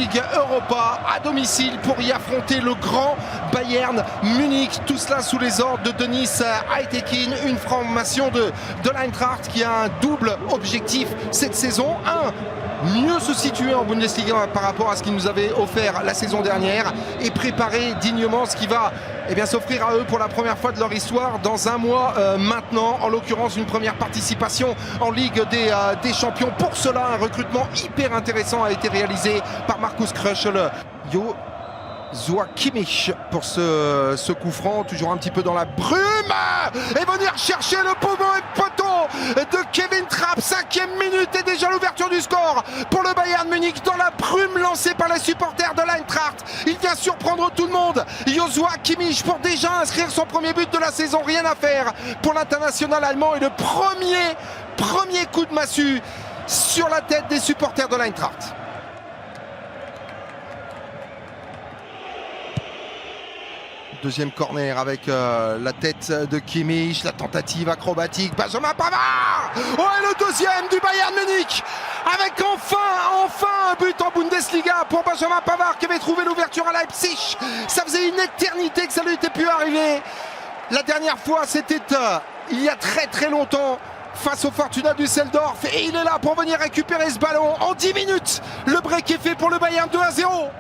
Ligue Europa à domicile pour y affronter le grand Bayern Munich. Tout cela sous les ordres de Denis Eitekin, une formation de l'Eintracht qui a un double objectif cette saison. Mieux se situer en Bundesliga par rapport à ce qu'ils nous avaient offert la saison dernière et préparer dignement ce qui va s'offrir à eux pour la première fois de leur histoire dans un mois maintenant, en l'occurrence une première participation en Ligue des Champions. Pour cela, un recrutement hyper intéressant a été réalisé par Markus Kröschel. Joshua Kimmich pour ce coup franc, toujours un petit peu dans la brume, et venir chercher le poumon et poteau de Kevin Trapp. 5e minute et déjà l'ouverture du score pour le Bayern Munich dans la brume lancée par les supporters de l'Eintracht. Il vient surprendre tout le monde. Joshua Kimmich pour déjà inscrire son premier but de la saison. Rien à faire pour l'international allemand et le premier coup de massue sur la tête des supporters de l'Eintracht. Deuxième corner avec la tête de Kimmich, la tentative acrobatique, Benjamin Pavard. Oh, et le deuxième du Bayern Munich, avec enfin un but en Bundesliga pour Benjamin Pavard qui avait trouvé l'ouverture à Leipzig. Ça faisait une éternité que ça lui était pu arriver. La dernière fois, c'était il y a très longtemps, face au Fortuna Düsseldorf, et il est là pour venir récupérer ce ballon en 10 minutes. Le break est fait pour le Bayern, 2-0.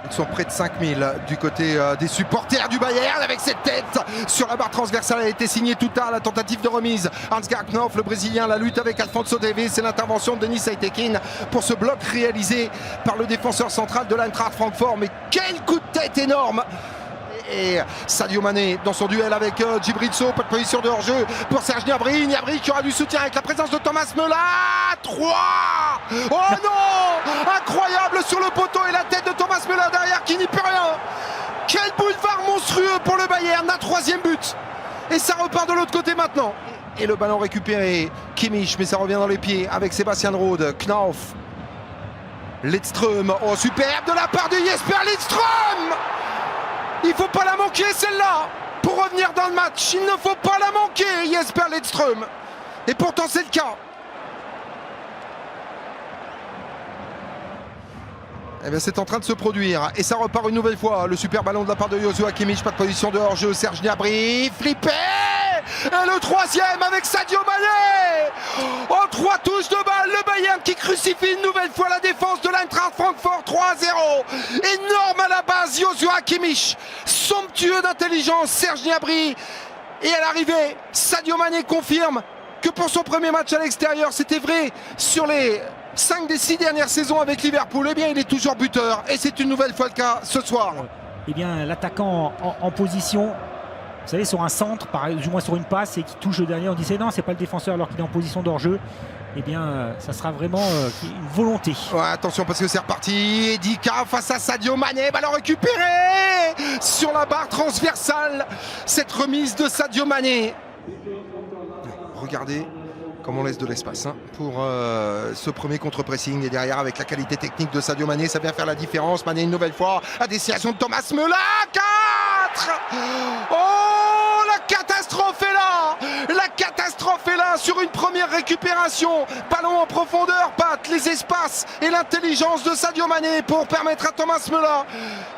Ils sont près de 5000 du côté des supporters du Bayern, avec cette tête sur la barre transversale. Elle a été signée tout tard, la tentative de remise. Hans-Gerd Knopf, le Brésilien, la lutte avec Alphonso Davies. C'est l'intervention de Denis Eitekin pour ce bloc réalisé par le défenseur central de l'Eintracht Francfort. Mais quel coup de tête énorme! Et Sadio Mané dans son duel avec Djibril Sow, pas de position de hors-jeu pour Serge Gnabry. Gnabry qui aura du soutien avec la présence de Thomas Müller. 3! Oh non! Incroyable sur le poteau et la tête de Thomas Müller derrière qui n'y peut rien. Quel boulevard monstrueux pour le Bayern, un 3e but. Et ça repart de l'autre côté maintenant. Et le ballon récupéré, Kimmich, mais ça revient dans les pieds avec Sebastian Rode, Knauf, Lidström. Oh, superbe de la part de Jesper Lidström! Il ne faut pas la manquer celle-là pour revenir dans le match. Il ne faut pas la manquer, Jesper Lidström. Et pourtant c'est le cas. Eh bien, c'est en train de se produire. Et ça repart une nouvelle fois. Le super ballon de la part de Joshua Kimmich. Pas de position de hors-jeu. Serge Gnabry. Flippé. Et le 3e avec Sadio Mané. En 3 touches de balle. Le Bayern qui crucifie une nouvelle fois la défense de l'Eintracht Francfort. 3-0. Énorme à la base. Joshua Kimmich. Somptueux d'intelligence. Serge Gnabry. Et à l'arrivée, Sadio Mané confirme que pour son premier match à l'extérieur, c'était vrai sur les 5 des 6 dernières saisons avec Liverpool. Eh bien, il est toujours buteur. Et c'est une nouvelle fois le cas ce soir. Eh bien, l'attaquant en position, vous savez, sur un centre, du moins sur une passe, et qui touche le dernier, on disait non, c'est pas le défenseur alors qu'il est en position d'hors-jeu. Eh bien, ça sera vraiment une volonté. Ouais, attention parce que c'est reparti. Edika face à Sadio Mané, ballon récupéré sur la barre transversale. Cette remise de Sadio Mané. Regardez comme on laisse de l'espace pour ce premier contre-pressing. Et derrière, avec la qualité technique de Sadio Mané, ça vient faire la différence. Mané une nouvelle fois à destination de Thomas Müller. 4! Oh, la catastrophe est là! La catastrophe est là sur une première récupération. Ballon en profondeur, patte, les espaces et l'intelligence de Sadio Mané pour permettre à Thomas Müller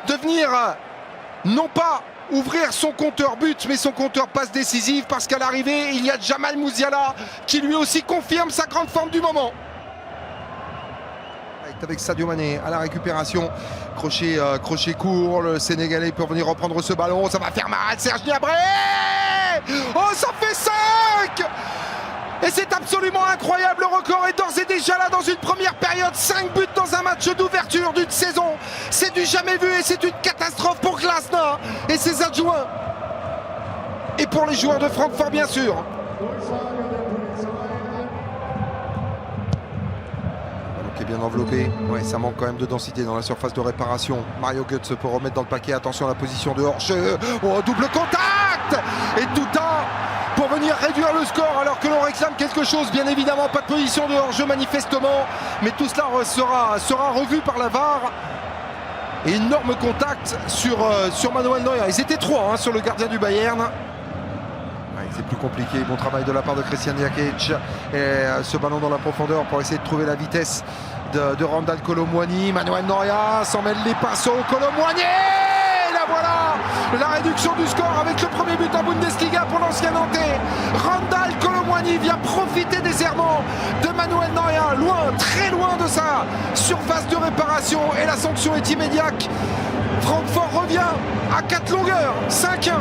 de venir non pas ouvrir son compteur but, mais son compteur passe décisive, parce qu'à l'arrivée, il y a Jamal Musiala qui lui aussi confirme sa grande forme du moment. Avec Sadio Mané à la récupération, crochet court, le Sénégalais peut venir reprendre ce ballon, ça va faire mal, Serge Gnabry. Oh, ça fait 5! Et c'est absolument incroyable, le record est d'ores et déjà là dans une première période. 5 buts dans un match d'ouverture d'une saison. C'est du jamais vu et c'est une catastrophe pour Glasner et ses adjoints. Et pour les joueurs de Francfort, bien sûr. Qui est bien enveloppé. Ouais, ça manque quand même de densité dans la surface de réparation. Mario Götze pour remettre dans le paquet. Attention à la position de hors-jeu. Oh, double contact! Et tout pour venir réduire le score alors que l'on réclame quelque chose. Bien évidemment, pas de position de hors-jeu manifestement, mais tout cela sera revu par la VAR. Et énorme contact sur Manuel Neuer. Ils étaient 3 sur le gardien du Bayern. Ouais, c'est plus compliqué. Bon travail de la part de Christian Jakic. Et ce ballon dans la profondeur pour essayer de trouver la vitesse de Randal Kolo Muani. Manuel Neuer s'en mêle les pinceaux. Kolo Muani, et là voilà la réduction du score avec le premier but en Bundesliga pour l'ancien Nantais. Randal Kolo Muani vient profiter des errements de Manuel Neuer, loin, très loin de sa surface de réparation, et la sanction est immédiate. Francfort revient à 4 longueurs, 5-1.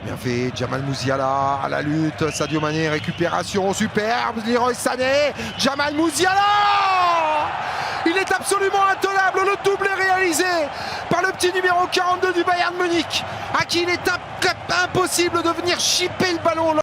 Bien fait, Jamal Musiala à la lutte, Sadio Mané, récupération superbe, Leroy Sané, Jamal Musiala, il est absolument intenable, le doublé réalisé par le petit numéro 42 du Bayern Munich, à qui il est impossible de venir chipper le ballon.